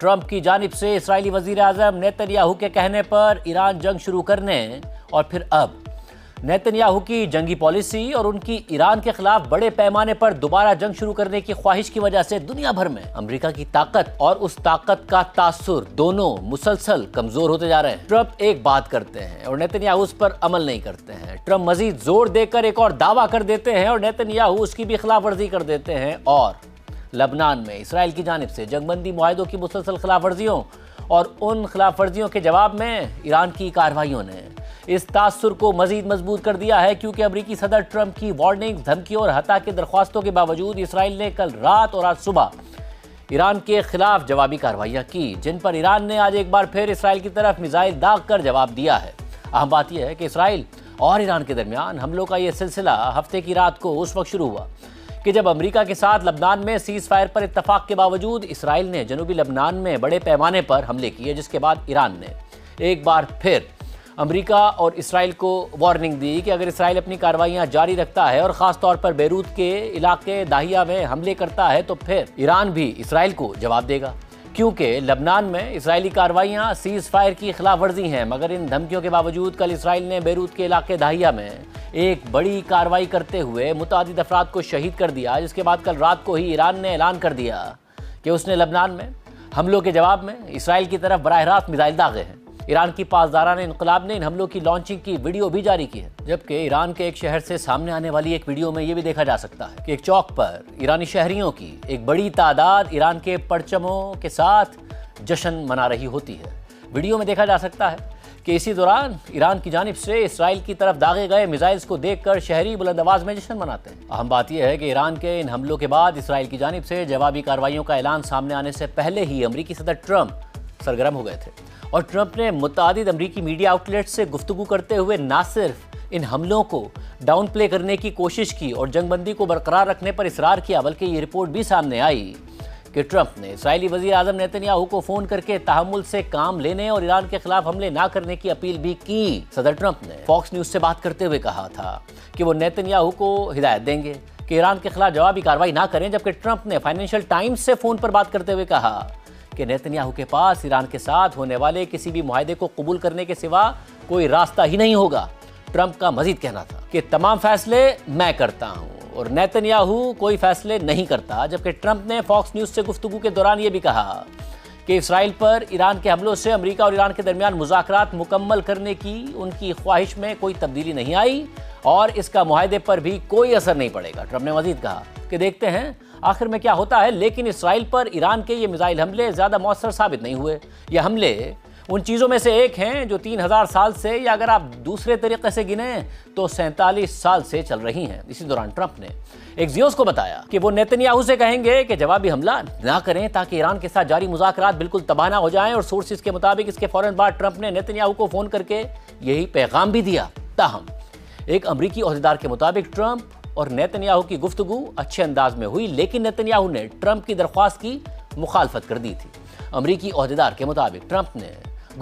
Trump کی جانب سے اسرائیلی وزیر اعظم نیتن کے کہنے پر ایران جنگ شروع کرنے اور پھر اب نیتن کی جنگی پالیسی اور ان کی ایران کے خلاف بڑے پیمانے پر دوبارہ جنگ شروع کرنے کی خواہش کی وجہ سے دنیا بھر میں امریکہ کی طاقت اور اس طاقت کا تاثر دونوں مسلسل کمزور ہوتے جا رہے ہیں۔ ٹرمپ ایک بات کرتے ہیں اور نیتن اس پر عمل نہیں کرتے ہیں۔ ٹرمپ مزید زور دے کر ایک اور دعویٰ کر دیتے ہیں اور نیتن اس کی بھی خلاف ورزی کر دیتے ہیں، اور لبنان میں اسرائیل کی جانب سے جنگ بندی معاہدوں کی مسلسل خلاف ورزیوں اور ان خلاف ورزیوں کے جواب میں ایران کی کارروائیوں نے اس تاثر کو مزید مضبوط کر دیا ہے، کیونکہ امریکی صدر ٹرمپ کی وارننگ، دھمکیوں اور حتی کہ درخواستوں کے باوجود اسرائیل نے کل رات اور آج صبح ایران کے خلاف جوابی کارروائیاں کی، جن پر ایران نے آج ایک بار پھر اسرائیل کی طرف میزائل داغ کر جواب دیا ہے۔ اہم بات یہ ہے کہ اسرائیل اور ایران کے درمیان حملوں کا یہ سلسلہ ہفتے کی رات کو اس وقت شروع ہوا کہ جب امریکہ کے ساتھ لبنان میں سیز فائر پر اتفاق کے باوجود اسرائیل نے جنوبی لبنان میں بڑے پیمانے پر حملے کیے، جس کے بعد ایران نے ایک بار پھر امریکہ اور اسرائیل کو وارننگ دی کہ اگر اسرائیل اپنی کارروائیاں جاری رکھتا ہے اور خاص طور پر بیروت کے علاقے داہیہ میں حملے کرتا ہے تو پھر ایران بھی اسرائیل کو جواب دے گا، کیونکہ لبنان میں اسرائیلی کارروائیاں سیز فائر کی خلاف ورزی ہیں۔ مگر ان دھمکیوں کے باوجود کل اسرائیل نے بیروت کے علاقے داہیہ میں ایک بڑی کارروائی کرتے ہوئے متعدد افراد کو شہید کر دیا، جس کے بعد کل رات کو ہی ایران نے اعلان کر دیا کہ اس نے لبنان میں حملوں کے جواب میں اسرائیل کی طرف براہ راست میزائل داغے ہیں۔ ایران کی پاسداران انقلاب نے ان حملوں کی لانچنگ کی ویڈیو بھی جاری کی ہے، جبکہ ایران کے ایک شہر سے سامنے آنے والی ایک ویڈیو میں یہ بھی دیکھا جا سکتا ہے کہ ایک چوک پر ایرانی شہریوں کی ایک بڑی تعداد ایران کے پرچموں کے ساتھ جشن منا رہی ہوتی ہے۔ ویڈیو میں دیکھا جا سکتا ہے کہ اسی دوران ایران کی جانب سے اسرائیل کی طرف داغے گئے میزائلز کو دیکھ کر شہری بلند آواز میں جشن مناتے ہیں۔ اہم بات یہ ہے کہ ایران کے ان حملوں کے بعد اسرائیل کی جانب سے جوابی کارروائیوں کا اعلان سامنے آنے سے پہلے ہی امریکی صدر ٹرمپ سرگرم ہو گئے تھے، اور ٹرمپ نے متعدد امریکی میڈیا آؤٹ لیٹ سے گفتگو کرتے ہوئے نہ صرف ان حملوں کو ڈاؤن پلے کرنے کی کوشش کی اور جنگ بندی کو برقرار رکھنے پر اصرار کیا، بلکہ یہ رپورٹ بھی سامنے آئی کہ ٹرمپ نے اسرائیلی وزیر اعظم نیتن کو فون کر کے تحمل سے کام لینے اور ایران کے خلاف حملے نہ کرنے کی اپیل بھی کی۔ صدر ٹرمپ نے فاکس نیوز سے بات کرتے ہوئے کہا تھا کہ وہ نیتن کو ہدایت دیں گے کہ ایران کے خلاف جوابی کارروائی نہ کریں، جبکہ ٹرمپ نے فائنینشیل ٹائمز سے فون پر بات کرتے ہوئے کہا کہ نیتن کے پاس ایران کے ساتھ ہونے والے کسی بھی معاہدے کو قبول کرنے کے سوا کوئی راستہ ہی نہیں ہوگا۔ ٹرمپ کا مزید کہنا تھا کہ تمام فیصلے میں کرتا ہوں اور نیتن کوئی فیصلے نہیں کرتا، جبکہ ٹرمپ نے فاکس نیوز سے گفتگو کے دوران یہ بھی کہا کہ اسرائیل پر ایران کے حملوں سے امریکہ اور ایران کے درمیان مذاکرات مکمل کرنے کی ان کی خواہش میں کوئی تبدیلی نہیں آئی اور اس کا معاہدے پر بھی کوئی اثر نہیں پڑے گا۔ ٹرمپ نے مزید کہا کہ دیکھتے ہیں آخر میں کیا ہوتا ہے، لیکن اسرائیل پر ایران کے یہ میزائل حملے زیادہ مؤثر ثابت نہیں ہوئے۔ یہ حملے ان چیزوں میں سے ایک ہیں جو 3000 سال سے، یا اگر آپ دوسرے طریقے سے گنیں تو 47 سال سے چل رہی ہیں۔ اسی دوران ٹرمپ نے ایکزیوس کو بتایا کہ وہ نیتن سے کہیں گے کہ جوابی حملہ نہ کریں تاکہ ایران کے ساتھ جاری مذاکرات بالکل تباہ نہ ہو جائیں، اور سورسز کے مطابق اس کے فوراً بعد ٹرمپ نے نیتن کو فون کر کے یہی پیغام بھی دیا۔ تاہم ایک امریکی عہدیدار کے مطابق ٹرمپ اور نیتن کی گفتگو اچھے انداز میں ہوئی، لیکن نیتن نے ٹرمپ کی درخواست کی مخالفت کر دی تھی۔ امریکی عہدیدار کے مطابق ٹرمپ نے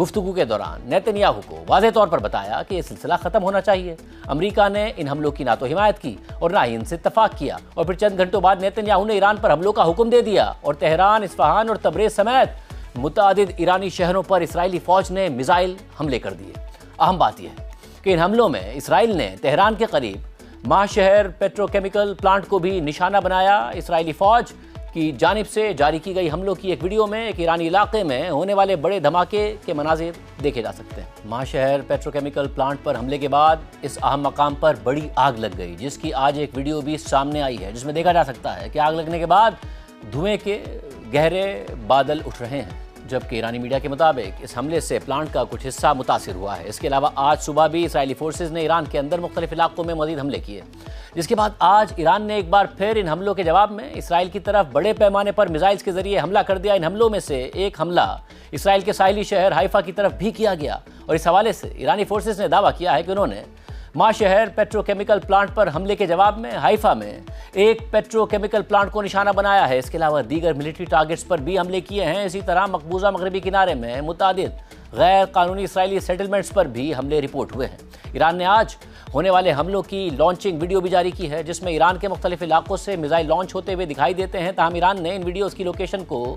گفتگو کے دوران نیتن کو واضح طور پر بتایا کہ یہ سلسلہ ختم ہونا چاہیے۔ امریکہ نے ان حملوں کی نہ تو حمایت کی اور نہ ہی ان سے اتفاق کیا، اور پھر چند گھنٹوں بعد نیتن نے ایران پر حملوں کا حکم دے دیا اور تہران، اصفہان اور تبریز سمیت متعدد ایرانی شہروں پر اسرائیلی فوج نے میزائل حملے کر دیے۔ اہم بات یہ ہے کہ ان حملوں میں اسرائیل نے تہران کے قریب ماہ شہر پیٹروکیمیکل پلانٹ کو بھی نشانہ بنایا۔ اسرائیلی فوج کی جانب سے جاری کی گئی حملوں کی ایک ویڈیو میں ایک ایرانی علاقے میں ہونے والے بڑے دھماکے کے مناظر دیکھے جا سکتے ہیں۔ ماہ شہر پیٹروکیمیکل پلانٹ پر حملے کے بعد اس اہم مقام پر بڑی آگ لگ گئی، جس کی آج ایک ویڈیو بھی سامنے آئی ہے، جس میں دیکھا جا سکتا ہے کہ آگ لگنے کے بعد دھوئیں کے گہرے بادل اٹھ رہے ہیں، جبکہ ایرانی میڈیا کے مطابق اس حملے سے پلانٹ کا کچھ حصہ متاثر ہوا ہے۔ اس کے علاوہ آج صبح بھی اسرائیلی فورسز نے ایران کے اندر مختلف علاقوں میں مزید حملے کیے، جس کے بعد آج ایران نے ایک بار پھر ان حملوں کے جواب میں اسرائیل کی طرف بڑے پیمانے پر میزائلز کے ذریعے حملہ کر دیا۔ ان حملوں میں سے ایک حملہ اسرائیل کے ساحلی شہر حیفا کی طرف بھی کیا گیا، اور اس حوالے سے ایرانی فورسز نے دعویٰ کیا ہے کہ انہوں نے ماہ شہر پیٹروکیمیکل پلانٹ پر حملے کے جواب میں حیفا میں ایک پیٹروکیمیکل پلانٹ کو نشانہ بنایا ہے۔ اس کے علاوہ دیگر ملٹری ٹارگٹس پر بھی حملے کیے ہیں۔ اسی طرح مقبوضہ مغربی کنارے میں متعدد غیر قانونی اسرائیلی سیٹلمنٹس پر بھی حملے رپورٹ ہوئے ہیں۔ ایران نے آج ہونے والے حملوں کی لانچنگ ویڈیو بھی جاری کی ہے، جس میں ایران کے مختلف علاقوں سے میزائل لانچ ہوتے ہوئے دکھائی دیتے ہیں، تاہم ایران نے ان ویڈیوز کی لوکیشن کو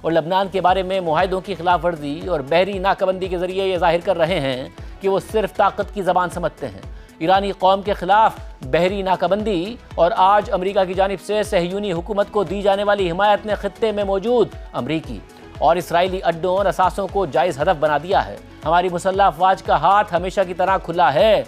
اور لبنان کے بارے میں معاہدوں کی خلاف ورزی اور بحری ناکہ بندی کے ذریعے یہ ظاہر کر رہے ہیں کہ وہ صرف طاقت کی زبان سمجھتے ہیں۔ ایرانی قوم کے خلاف بحری ناکہ بندی اور آج امریکہ کی جانب سے صہیونی حکومت کو دی جانے والی حمایت نے خطے میں موجود امریکی اور اسرائیلی اڈوں اور اثاثوں کو جائز ہدف بنا دیا ہے۔ ہماری مسلح افواج کا ہاتھ ہمیشہ کی طرح کھلا ہے۔